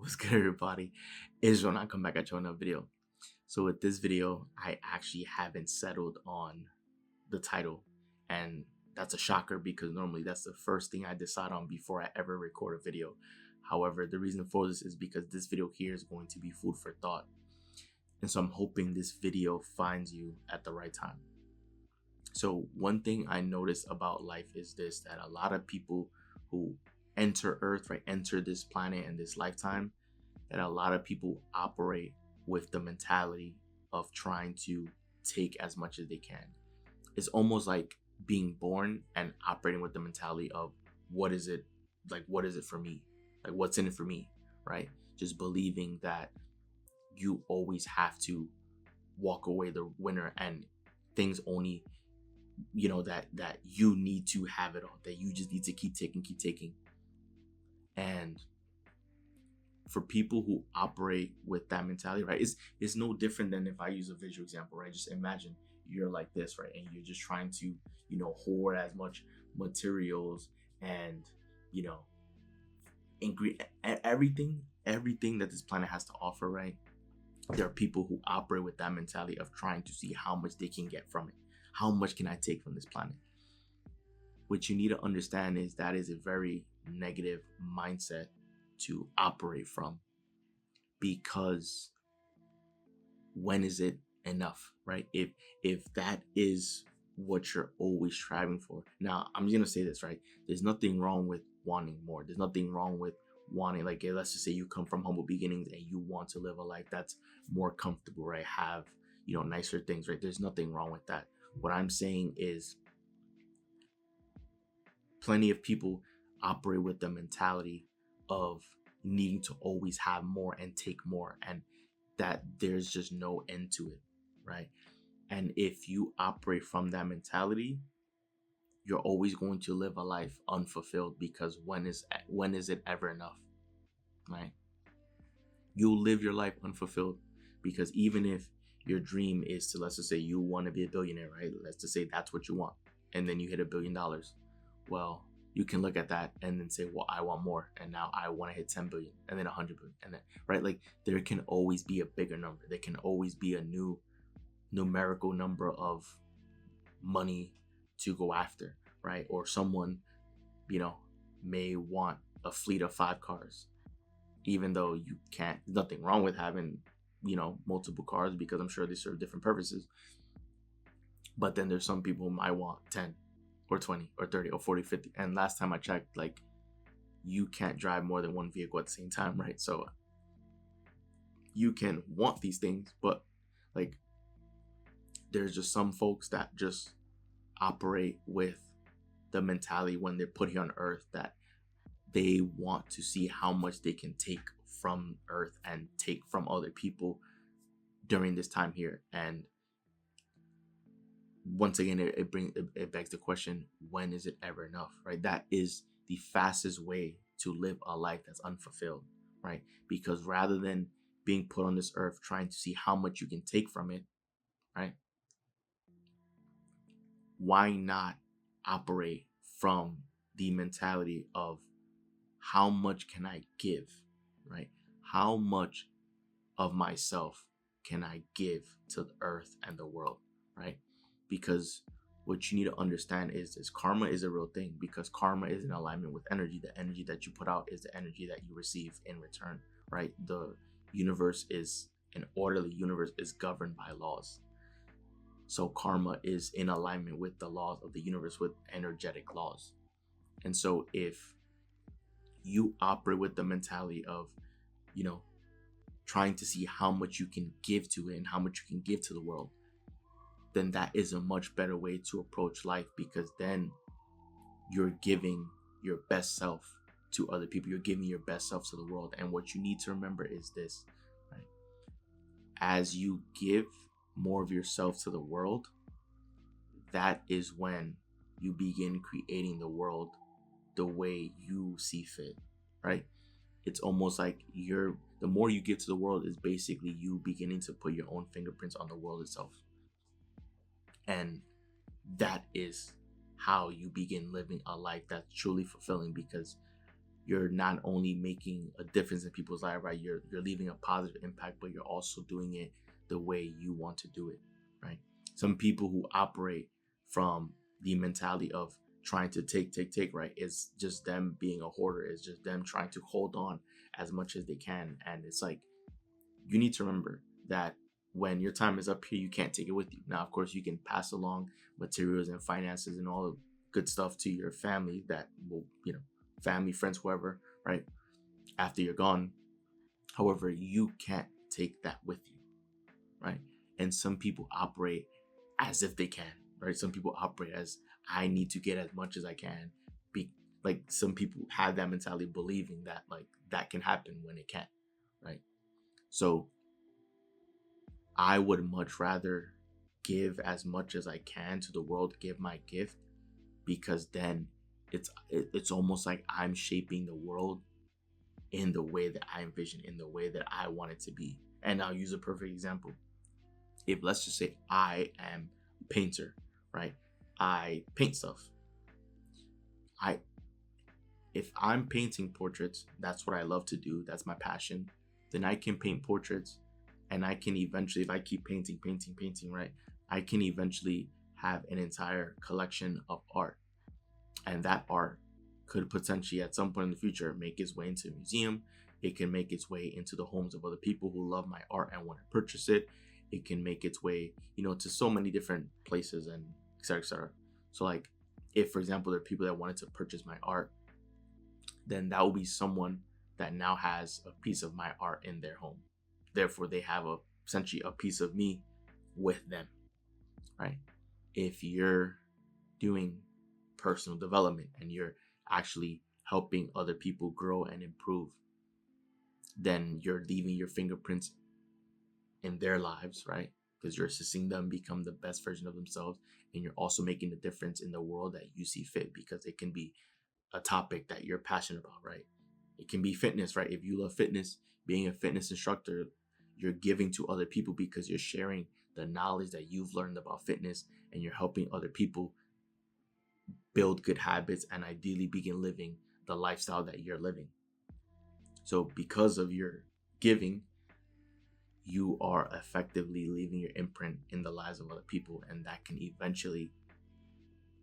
What's good, everybody? Israel, and I come back at you on another video. So with this video, I actually haven't settled on the title, and that's a shocker because normally that's the first thing I decide on before I ever record a video. However, the reason for this is because this video here is going to be food for thought, and so I'm hoping this video finds you at the right time. So one thing I notice about life is this, that a lot of people who enter Earth, right, enter this planet and this lifetime, that a lot of people operate with the mentality of trying to take as much as they can. It's almost like being born and operating with the mentality of what is it for me? Like, what's in it for me, right? Just believing that you always have to walk away the winner, and things only, that you need to have it all, that you just need to keep taking. And for people who operate with that mentality, right, it's no different than if I use a visual example, right? Just imagine you're like this, right, and you're just trying to, hoard as much materials and, everything that this planet has to offer, right? There are people who operate with that mentality of trying to see how much they can get from it. How much can I take from this planet? What you need to understand is that is a very negative mindset to operate from, because when is it enough, right? If that is what you're always striving for. Now, I'm gonna say this, right? There's nothing wrong with wanting more. There's nothing wrong with wanting, like, let's just say you come from humble beginnings and you want to live a life that's more comfortable, right? Have, nicer things, right? There's nothing wrong with that. What I'm saying is plenty of people operate with the mentality of needing to always have more and take more, and that there's just no end to it, right? And if you operate from that mentality, you're always going to live a life unfulfilled, because when is it ever enough, right? You'll live your life unfulfilled, because even if your dream is to, let's just say you want to be a billionaire, right? Let's just say that's what you want, and then you hit $1 billion. Well, you can look at that and then say, well, I want more, and now I want to hit 10 billion, and then 100 billion, and then, right? Like, there can always be a bigger number. There can always be a new numerical number of money to go after, right? Or someone, may want a fleet of 5 cars, even though you can't. There's nothing wrong with having, multiple cars, because I'm sure they serve different purposes. But then there's some people who might want 10 or 20 or 30 or 40, 50. And last time I checked, like, you can't drive more than one vehicle at the same time, right? So you can want these things, but, like, there's just some folks that just operate with the mentality when they're put here on Earth that they want to see how much they can take from Earth and take from other people during this time here. And once again, it begs the question, when is it ever enough, right? That is the fastest way to live a life that's unfulfilled, right? Because rather than being put on this earth trying to see how much you can take from it, right, why not operate from the mentality of how much can I give, right? How much of myself can I give to the earth and the world, right? Because what you need to understand is this: karma is a real thing, because karma is in alignment with energy. The energy that you put out is the energy that you receive in return, right? The universe is an orderly universe, is governed by laws. So karma is in alignment with the laws of the universe, with energetic laws. And so if you operate with the mentality of, trying to see how much you can give to it and how much you can give to the world, then that is a much better way to approach life, because then you're giving your best self to other people. You're giving your best self to the world. And what you need to remember is this, right? As you give more of yourself to the world, that is when you begin creating the world the way you see fit, right? It's almost like the more you give to the world is basically you beginning to put your own fingerprints on the world itself. And that is how you begin living a life that's truly fulfilling, because you're not only making a difference in people's lives, right? You're leaving a positive impact, but you're also doing it the way you want to do it, right? Some people who operate from the mentality of trying to take, right? It's just them being a hoarder. It's just them trying to hold on as much as they can. And it's like, you need to remember that when your time is up here, you can't take it with you. Now, of course, you can pass along materials and finances and all the good stuff to your family that will, family, friends, whoever, right? After you're gone. However, you can't take that with you, right? And some people operate as if they can, right? Some people operate as, I need to get as much as I can. Be like, some people have that mentality, believing that like that can happen when it can't, right? So I would much rather give as much as I can to the world, give my gift, because then it's almost like I'm shaping the world in the way that I envision, in the way that I want it to be. And I'll use a perfect example. If, let's just say, I am a painter, right? I paint stuff. If I'm painting portraits, that's what I love to do. That's my passion. Then I can paint portraits, and I can eventually, if I keep painting, right? I can eventually have an entire collection of art. And that art could potentially at some point in the future make its way into a museum. It can make its way into the homes of other people who love my art and want to purchase it. It can make its way, to so many different places, and et cetera, et cetera. So like, if, for example, there are people that wanted to purchase my art, then that will be someone that now has a piece of my art in their home. Therefore, they have essentially a piece of me with them, right? If you're doing personal development and you're actually helping other people grow and improve, then you're leaving your fingerprints in their lives, right? Because you're assisting them become the best version of themselves, and you're also making a difference in the world that you see fit, because it can be a topic that you're passionate about, right? It can be fitness, right? If you love fitness, being a fitness instructor, you're giving to other people because you're sharing the knowledge that you've learned about fitness, and you're helping other people build good habits and ideally begin living the lifestyle that you're living. So because of your giving, you are effectively leaving your imprint in the lives of other people, and that can eventually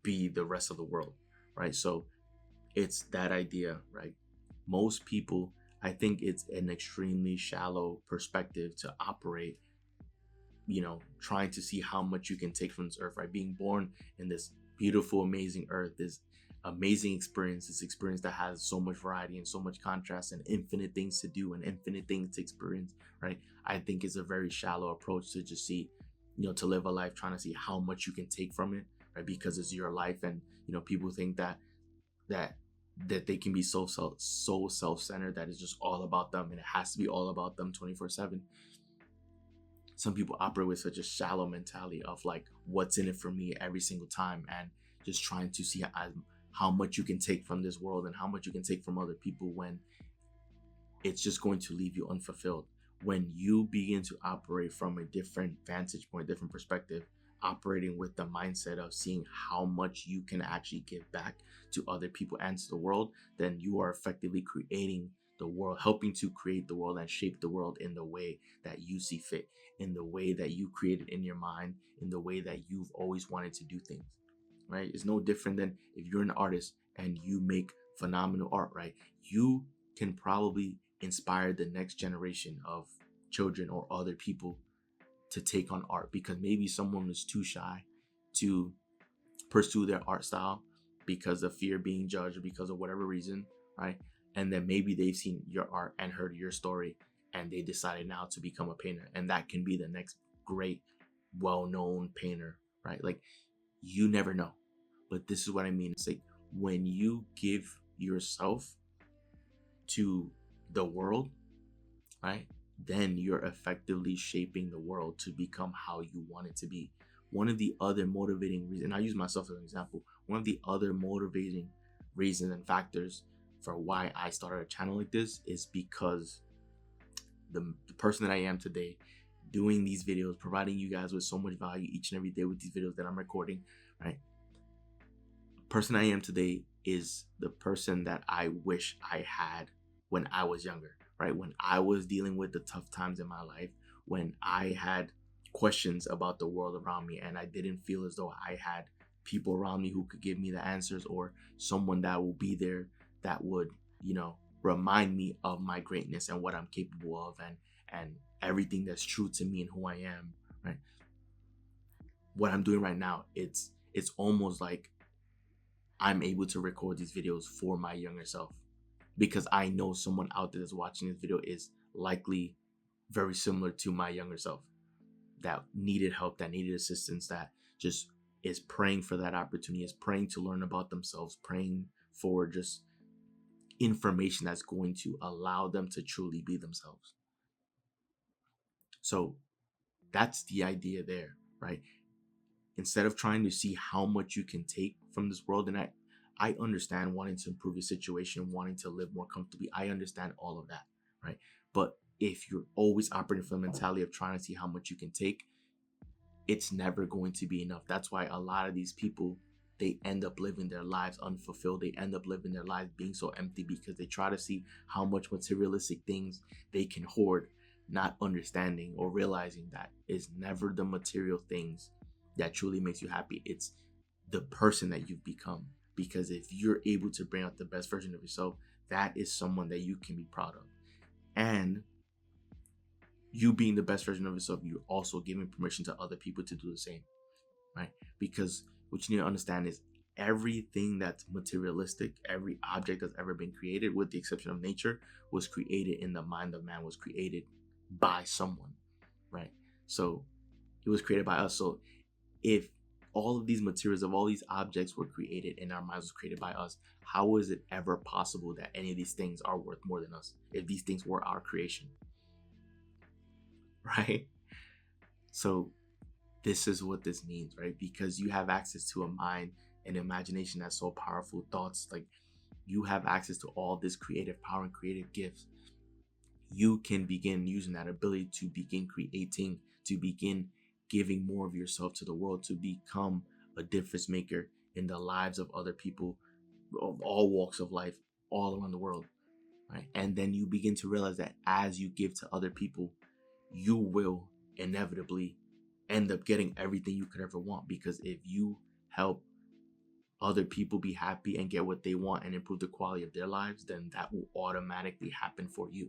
be the rest of the world, right? So it's that idea, right? Most people, I think it's an extremely shallow perspective to operate, trying to see how much you can take from this earth, right? Being born in this beautiful, amazing earth, this amazing experience, this experience that has so much variety and so much contrast and infinite things to do and infinite things to experience, right? I think it's a very shallow approach to just see, to live a life trying to see how much you can take from it, right? Because it's your life, and people think that they can be so self-centered that it's just all about them, and it has to be all about them 24/7. Some people operate with such a shallow mentality of like, what's in it for me every single time, and just trying to see how much you can take from this world and how much you can take from other people, when it's just going to leave you unfulfilled. When you begin to operate from a different vantage point, different perspective, operating with the mindset of seeing how much you can actually give back to other people and to the world, then you are effectively creating the world, helping to create the world and shape the world in the way that you see fit, in the way that you created in your mind, in the way that you've always wanted to do things, right? It's no different than if you're an artist and you make phenomenal art, right? You can probably inspire the next generation of children or other people to take on art, because maybe someone was too shy to pursue their art style because of fear being judged or because of whatever reason, right? And then maybe they've seen your art and heard your story, and they decided now to become a painter, and that can be the next great well-known painter, right? Like, you never know. But this is what I mean. It's like, when you give yourself to the world, right, then you're effectively shaping the world to become how you want it to be. One of the other motivating reasons, and I use myself as an example, one of the other motivating reasons and factors for why I started a channel like this is because the person that I am today, doing these videos, providing you guys with so much value each and every day with these videos that I'm recording, right? The person I am today is the person that I wish I had when I was younger, right? When I was dealing with the tough times in my life, when I had questions about the world around me and I didn't feel as though I had people around me who could give me the answers, or someone that will be there that would, remind me of my greatness and what I'm capable of, and everything that's true to me and who I am, right? What I'm doing right now, it's almost like I'm able to record these videos for my younger self, because I know someone out there that's watching this video is likely very similar to my younger self, that needed help, that needed assistance, that just is praying for that opportunity, is praying to learn about themselves, praying for just information that's going to allow them to truly be themselves. So that's the idea there, right? Instead of trying to see how much you can take from this world, and I understand wanting to improve your situation, wanting to live more comfortably. I understand all of that, right? But if you're always operating from the mentality of trying to see how much you can take, it's never going to be enough. That's why a lot of these people, they end up living their lives unfulfilled. They end up living their lives being so empty because they try to see how much materialistic things they can hoard, not understanding or realizing that it's never the material things that truly makes you happy. It's the person that you've become. Because if you're able to bring out the best version of yourself, that is someone that you can be proud of. And you being the best version of yourself, you're also giving permission to other people to do the same, right? Because what you need to understand is everything that's materialistic, every object that's ever been created, with the exception of nature, was created in the mind of man, was created by someone, right? So it was created by us. So if all of these materials, of all these objects were created and our minds was created by us, how is it ever possible that any of these things are worth more than us if these things were our creation? Right? So this is what this means, right? Because you have access to a mind and imagination that's so powerful, thoughts, like you have access to all this creative power and creative gifts. You can begin using that ability to begin creating, to begin giving more of yourself to the world, to become a difference maker in the lives of other people of all walks of life all around the world, right? And then you begin to realize that as you give to other people, you will inevitably end up getting everything you could ever want. Because if you help other people be happy and get what they want and improve the quality of their lives, then that will automatically happen for you.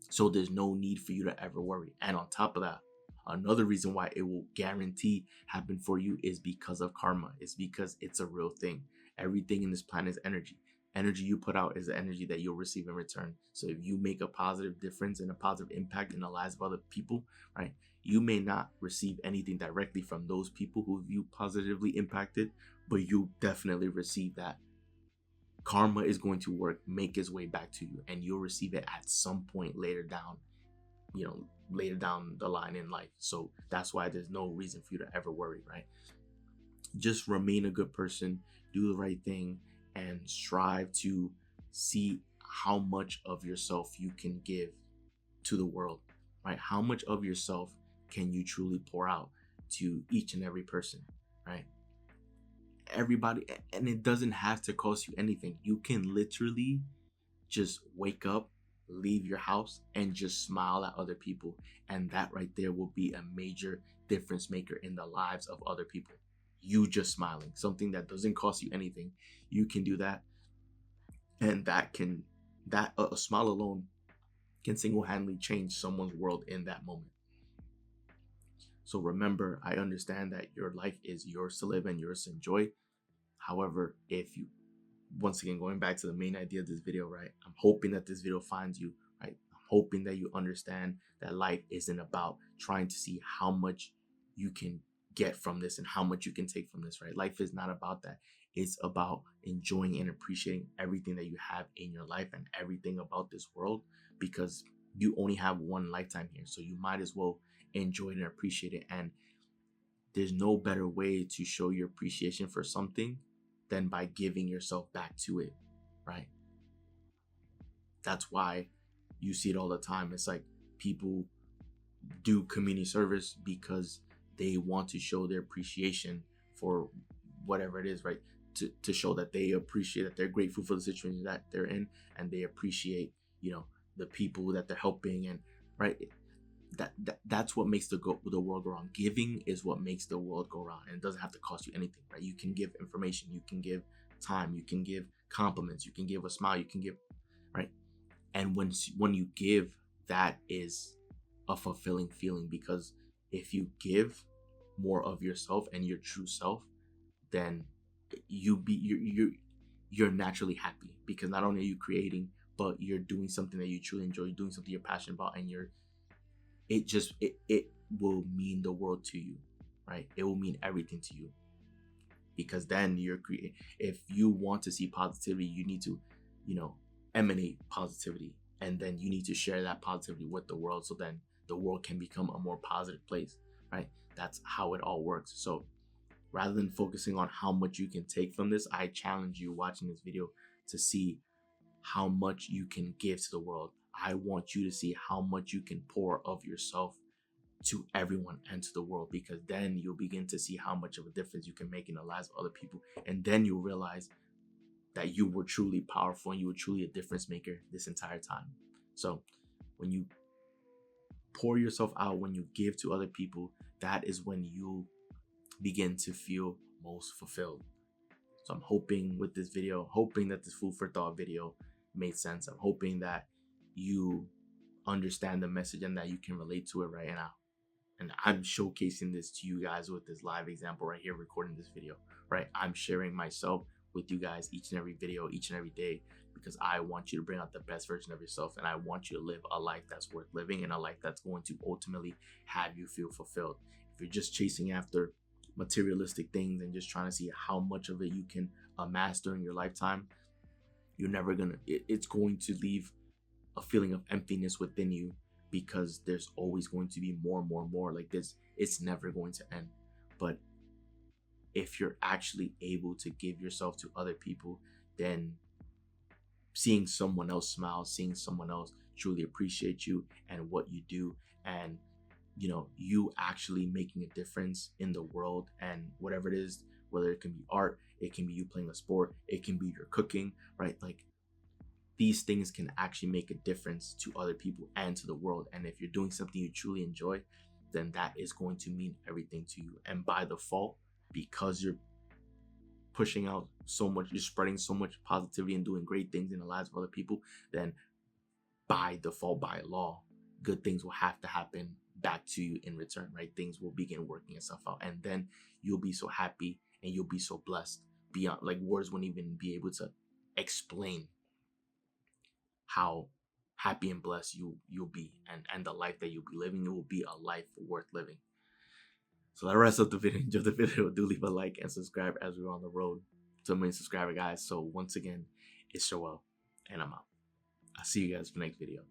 So there's no need for you to ever worry. And on top of that, another reason why it will guarantee happen for you is because of karma. It's because it's a real thing. Everything in this planet is energy. Energy you put out is the energy that you'll receive in return. So if you make a positive difference and a positive impact in the lives of other people, right, you may not receive anything directly from those people who you positively impacted, but you definitely receive that. Karma is going to work, make its way back to you, and you'll receive it at some point later down, later down the line in life. So that's why there's no reason for you to ever worry, right? Just remain a good person, do the right thing, and strive to see how much of yourself you can give to the world, right? How much of yourself can you truly pour out to each and every person, right? Everybody. And it doesn't have to cost you anything. You can literally just wake up, leave your house, and just smile at other people, and that right there will be a major difference maker in the lives of other people. You just smiling, something that doesn't cost you anything, you can do that. And that a smile alone can single-handedly change someone's world in that moment. So remember, I understand that your life is yours to live and yours to enjoy. However, if you, once again, going back to the main idea of this video, right? I'm hoping that this video finds you, right? I'm hoping that you understand that life isn't about trying to see how much you can get from this and how much you can take from this, right? Life is not about that. It's about enjoying and appreciating everything that you have in your life and everything about this world, because you only have one lifetime here. So you might as well enjoy it and appreciate it. And there's no better way to show your appreciation for something than by giving yourself back to it, right? That's why you see it all the time. It's like people do community service because they want to show their appreciation for whatever it is, right? to show that they appreciate, that they're grateful for the situation that they're in, and they appreciate, you know, the people that they're helping. And right, that's what makes the world go around. Giving is what makes the world go around, and it doesn't have to cost you anything, right? You can give information, you can give time, you can give compliments, you can give a smile, you can give, right? And when you give, that is a fulfilling feeling, because if you give more of yourself and your true self, then you're naturally happy, because not only are you creating, but you're doing something that you truly enjoy, you're doing something you're passionate about, and it will mean the world to you, right? It will mean everything to you, because then you're creating. If you want to see positivity, you need to, you know, emanate positivity, and then you need to share that positivity with the world, so then the world can become a more positive place, right? That's how it all works. So rather than focusing on how much you can take from this, I challenge you watching this video to see how much you can give to the world. I want you to see how much you can pour of yourself to everyone and to the world, because then you'll begin to see how much of a difference you can make in the lives of other people. And then you'll realize that you were truly powerful and you were truly a difference maker this entire time. So when you pour yourself out, when you give to other people, that is when you begin to feel most fulfilled. So I'm hoping with this video, hoping that this food for thought video made sense. I'm hoping that you understand the message and that you can relate to it right now. And I'm showcasing this to you guys with this live example right here, recording this video, right? I'm sharing myself with you guys each and every video, each and every day, because I want you to bring out the best version of yourself, and I want you to live a life that's worth living, and a life that's going to ultimately have you feel fulfilled. If you're just chasing after materialistic things and just trying to see how much of it you can amass during your lifetime, you're never gonna, it's going to leave a feeling of emptiness within you, because there's always going to be more and more and more like this. It's never going to end. But if you're actually able to give yourself to other people, then seeing someone else smile, seeing someone else truly appreciate you and what you do, and you know, you actually making a difference in the world, and whatever it is, whether it can be art, it can be you playing a sport, it can be your cooking, right? Like, these things can actually make a difference to other people and to the world. And if you're doing something you truly enjoy, then that is going to mean everything to you. And by default, because you're pushing out so much, you're spreading so much positivity and doing great things in the lives of other people, then by default, by law, good things will have to happen back to you in return, right? Things will begin working itself out, and then you'll be so happy and you'll be so blessed beyond, like, words won't even be able to explain how happy and blessed you'll be, and the life that you'll be living, it will be a life worth living. So the rest of the video, enjoy the video, do leave a like and subscribe, as we're on the road to a million subscriber, guys. So once again, it's Joel, and I'm out. I'll see you guys for the next video.